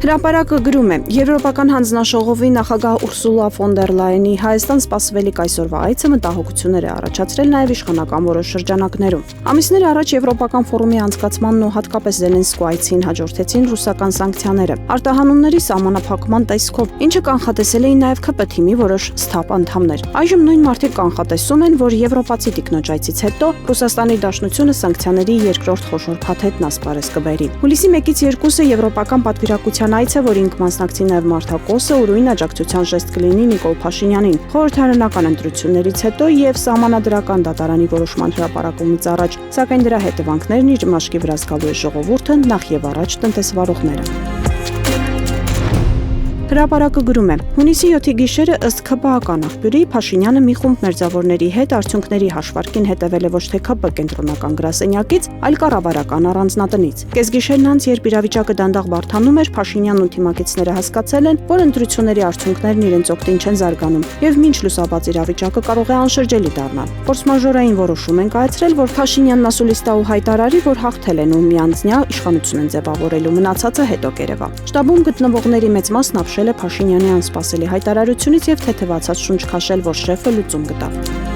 Հրապարակը գրում է. Եվրոպական հանձնաժողովի նախագահ Ուրսուլա ֆոն դեր Լայենի Հայաստան սպասվելիք այսօրվա այցը մտահոգություններ է առաջացրել նաև իշխանական որոշ շրջանակներում։ Ամիսներ առաջ Եվրոպական ֆորումի անցկացմանն ու հատկապես Զելենսկու այցին հաջորդեցին ռուսական սանկցիաները, արտահանումների սահմանափակման տեսքով, ինչը կանխատեսել էին նաև ՔՊ թիմի որոշ սթափ անդամներ։ Այժմ նույն մարդիկ կանխատեսում են, որ եվրոպացի տիկնոջ այցից հետո Ռուսաստանի Դաշնությունը սանկցիաների երկրորդ խոշոր փաթեթն ասպարեզ կբերի։ Հուլիսի 1-ից 2-ը եվրոպական պատվիրակության այց է, որին կմասնակցի նաև Մարտակոսը, ուրույն աջակցության ժեստ կլինի Նիկոլ Փաշինյանին։ Խորհրդարանական ընտրություններից հետո եւ սահմանադրական դատարանի որոշման հրապարակումից առաջ, սակայն դրա հետևանքներն իր մաշկի վրա զգալու է ժողովուրդը, նախ եւ առաջ տնտեսվարողները։ Հրապարակը գրում է. Հունիսի 7-ի գիշերը ըստ ՔՊ-ական աղբյուրի Փաշինյանը մի խումբ մերձավորների հետ արդյունքների հաշվարկին հետևել է ոչ թե ՔՊ կենտրոնական գրասենյակից, այլ կառավարական առանձնատնից։ Կեսգիշերն անց, երբ իրավիճակը դանդաղ բարդանում էր, Փաշինյանն ու թիմակիցները հասկացել են, որ ընտրությունների արդյունքներն իրենց օգտին չեն զարգանում, եւ մինչ լուսաբաց իրավիճակը կարող է անշրջելի դառնալ։ Ֆորսմաժորային որոշում են կայացրել, որ Փաշինյանն ասուլիստա ու հայտարարի, որ հաղթել են ու միանձնյա իշխանություն են ձևավորելու, մնացածը հետո կերևա։ Շտաբում գտնվողների մեծ մասն ապշել է Փաշինյանի անսպասելի հայտարարությունից եւ թեթևացած շունչ քաշել, որ շեֆը լուծում գտավ։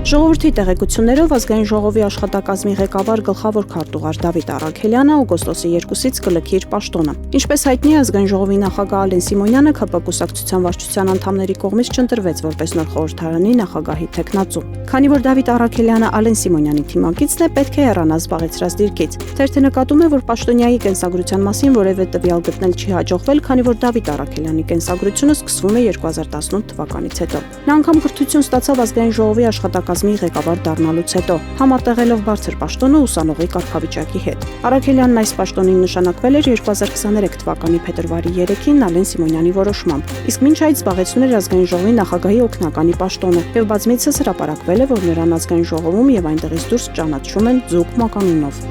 Ժողովրդի տեղեկություններով ազգային ժողովի աշխատակազմի ղեկավար գլխավոր քարտուղար Դավիթ Առաքելյանը օգոստոսի 2-ից կլքի իր պաշտոնը։ Ինչպես հայտնի է, ազգային ժողովի նախագահ Ալեն Սիմոնյանը ՔՊ կուսակցության վարչության անդամների կողմից չընտրվեց որպես նոր խորհրդարանի նախագահի թեկնածու։ Քանի որ Դավիթ Առաքելյանը Ալեն Սիմոնյանի թիմակիցն է, պետք է հեռանա զբաղեցրած դիրքից։ Թերթը նկատում է, որ պաշտոնյայի կենսագրության մասին որևէ տվյալ գտնել չի հաջողվել, քանի որ Դավիթ Առաքելյանի կենսագրությունը սկսվում է 2018 թվականից հետո։ Նա անգամ կրթություն ստացավ ազգային ժողովի աշխատակազմի ղեկավար դառնալուց հետո, համատեղելով բարձր պաշտոնը ուսանողի կարգավիճակի հետ։ Առաքելյանն այս պաշտոնին նշանակվել էր 2023 թվականի փետրվարի 3-ին Ալեն Սիմոնյանի որոշմամբ, իսկ մինչ այդ զբաղեցնում էր ազգային ժողովի նախագահի օգնականի պաշտոնը եւ բազմիցս հրապարակվել է, որ նրան ազգային ժողովում եւ այնտեղից դուրս ճանաչում են ձուկ մականունով։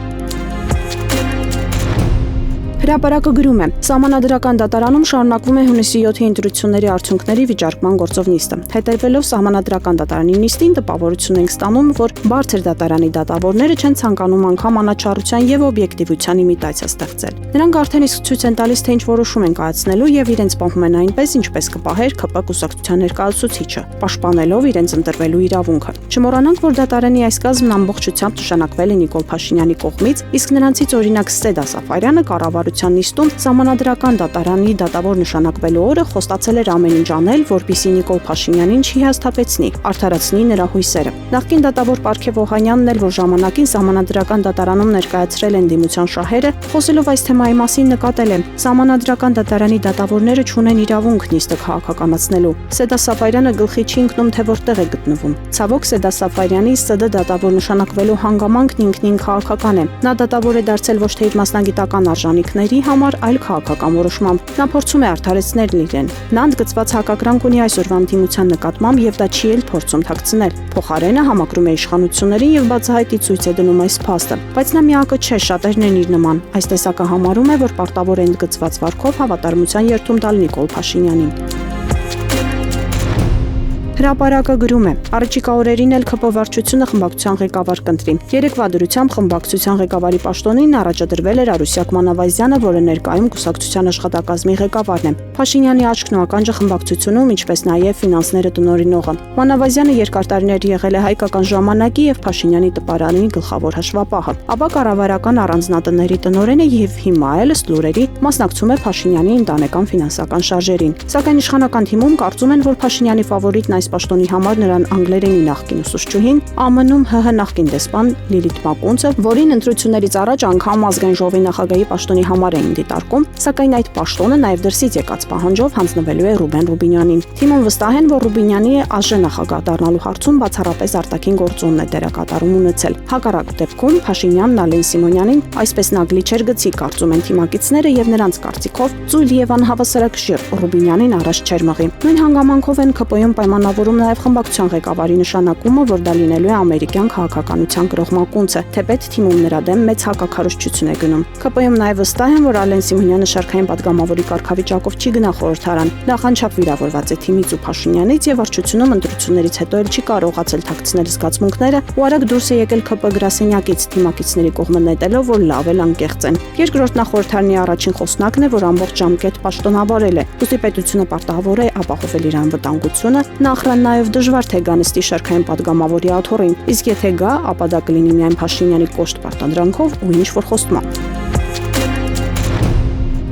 Հրապարակը գրում է. Սահմանադրական դատարանում շարունակվում է հունիսի 7-ի ընտրությունների արդյունքների վիճարկման գործով նիստը։ Հետևելով սահմանադրական դատարանի նիստին, տպավորություն ենք ստանում, որ բարձր դատարանի դատավորները չեն ցանկանում անգամ անաչառության եւ օբյեկտիվության իմիտացիա ստեղծել։ Նրանք արդեն իսկ ցույց են տալիս, թե ինչ որոշում են կայացնելու եւ իրենց պահում են այնպես, ինչպես կպահեր ՔՊ կուսակցության ներկայացուցիչը, պաշտպանելով իրենց ընտրվելու իրավունքը։ Չմոռանանք, որ դատարանի այս կազմն ամբողջությամբ նշանակվել է Նիկոլ Փաշինյանի կողմից, իսկ նրանցից օրինակ Ստեդա Սաֆարյանը կառավարության նիստում սահմանադրական դատարանի դատավոր նշանակվելու օրը խոստացել էր ամեն ինչ անել, որպեսզի Նիկոլ Փաշինյանին չհիասթափեցնի, արդարացնի նրա հույսերը։ Նախկին դատավոր Պարքև Օհանյանն էլ, որ ժամանակին սահմանադրական դատարանում ներկայացրել են դիմության շահերը, խոսելով այս թեմայի մասին նկատել է. Սահմանադրական դատարանի դատավորները չունեն իրավունք նիստը քաղաքականացնելու։ Ստեդա Սաֆարյանը գլխի չի ընկնում, թե որտեղ է գտնվում։ Ցավոք, Ստեդա Սաֆարյանի ՍԴ դատավոր նշանակվելու հանգամանքն ինքնին քաղաքական է։ Նա դատավոր է դարձել ոչ թե իր մասնագիտական արժանինքների համար, այլ քաղաքական որոշմամբ։ Նա փորձում է արդարացնել իրեն։ Նա ընդգծված հակակրանք ունի այսօրվա ընդդիմության նկատմամբ եւ դա չի էլ փորձում թաքցնել։ Փոխարենը համակրում է իշխանություններին եւ բացահայտի ցույց է դնում այս փաստը։ Բայց նա միակը չէ, շատերն են իր նման։ Այս տեսակը համարում է, որ պարտավոր է ընդգծված վարքով հավատարմության երդում տալ Նիկոլ Փաշինյանին։ Հրապարակը գրում է. Առաջիկա օրերին էլ ՔՊ վարչությունը խմբակցության ղեկավար կընտրի։ Երեկվա դրությամբ խմբակցության ղեկավարի պաշտոնին առաջադրվել էր Արուսյակ Մանավազյանը, որը ներկայում կուսակցության աշխատակազմի ղեկավարն է։ Փաշինյանի աչքն ու ականջը խմբակցությունում, ինչպես նաև ֆինանսները տնօրինողը։ Մանավազյանը երկար տարիներ եղել է Հայկական ժամանակի եւ Փաշինյանի տպարանի գլխավոր հաշվապահը։ Ապա կառավարական առանձնատների տնօրենը եւ հիմա էլ ըստ լուրերի մասնակցում է Փաշինյանի ընտանեկան ֆինանսական շարժերին։ Սակայն իշխանական թիմում կարծում են, որ Փաշինյանի ֆավորիտն այս պաշտոնի համար նրան անգլերենի նախկին ուսուցչուհին, ԱՄՆ-ում ՀՀ նախկին դեսպան Լիլիթ Մակունցը, որին ընտրություններից առաջ անգամ ազգային ժողովի նախագահի պաշտոնի համար էին դիտարկում, սակայն այդ պաշտոնը նաև դրսից եկած պահանջով հանձնվելու է Ռուբեն Ռուբինյանին։ Թիմում վստահ են, որ Ռուբինյանի ԱԺ նախագահ դառնալու հարցում բացառապես արտաքին գործոնն է դերակատարում ունեցել։ Հակառակ դեպքում Փաշինյանն Ալեն Սիմոնյանին այսպես նագլի չեր գցի, կարծում են թիմակիցները եւ նրանց կարծիքով ծույլ եւ անհավասարակշիռ Ռուբինյանին առաջ չեր մղի։ Նույն հանգամանքով են ՔՊ-ում պայմանավորվել վերադասավորում նաև խմբակցության ղեկավարի նշանակումը, որ դա լինելու է ամերիկյան քաղաքականության կրողմակունցը, թեպետ թիմում նրա դեմ մեծ հակաքարոզչություն է գնում։ ԿՊ-ում նաև վստահ են, որ Ալեն Սիմոնյանը շարքային падգամավորի կարգավիճակով չի գնա խորհրդարան։ Նա անչափ վիրավորված է թիմից ու Փաշինյանից եւ վարչությունում ընտրություններից հետո էլ չի կարողացել թաքցնել զգացմունքները ու արագ դուրս է եկել ԿՊ գրասենյակից թիմակիցների կողմը նետելով, որ լավ էլ անկեղծ են։ Երկրորդ նախորդարանի առաջին խոսնակն է, որ ամբողջ ժամկետ պաշտոնավորել է։ Ուստի պետությունը պարտավոր է ապահովել իր անվտանգությունը, նախրան նաև դժվար թե գա նստի շարքային падգամավորի աթոռին, իսկ եթե գա, ապա դա կլինի միայն Փաշինյանի կոշտ պարտադրանքով ու ինչ որ խոստմամբ։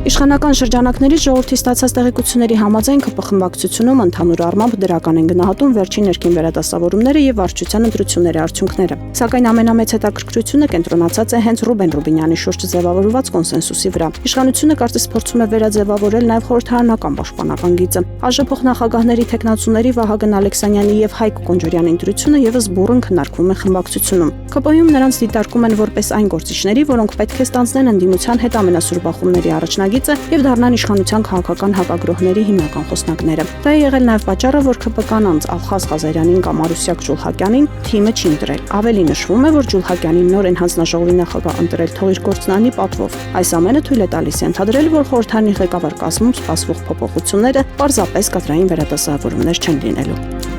Իշխանական շրջանակներից ժողովրդի ստացած տեղեկությունների համաձայն ԿՊ խմբակցությունում ընդհանուր առմամբ դրական են գնահատում վերջին ներքին վերադասավորումները եւ վարչության ընտրությունների արդյունքները։ Սակայն ամենամեծ հետաքրքրությունը կենտրոնացած է հենց Ռուբեն Ռուբինյանի շուրջ ձևավորված կոնսենսուսի վրա։ Իշխանությունը կարծես փորձում է վերաձևավորել նաեւ խորհրդարանական պաշտպանական գիծը։ ԱԺ փոխնախագահների տեխնացուների Վահագն Ալեքսանյանի եւ Հայկ Կոնջորյանի ընտրությունը եւս բուռն քննարկվում է խմբակցությունում։ ԿՊ-ում նրանց դիտարկում են որպես այն գործիչների, որոնք պետք է ստանձնեն ընդդիմության հետ ամենասուր բախումների առաջնագիծը եւ դառնան իշխանության քաղաքական հակագրոհների հիմնական խոսնակները։ Դա է եղել նաեւ պատճառը, որ ԿՊ կանանց Ալխազ Ղազարյանին կամ Արուսյակ Ջուլհակյանին թիմը չի ընտրել։ Ավելի նշվում է, որ Ջուլհակյանին նորեն հանձնաժողովի նախագահ ընտրել թողիր գործնանի պատվով։ Այս ամենը թույլ է տալիս ենթադրել, որ խորհրդարանի ղեկավար կազմում սպասվող փոփոխությունները պարզապես կադրային վերադասավորումներ չեն լինելու։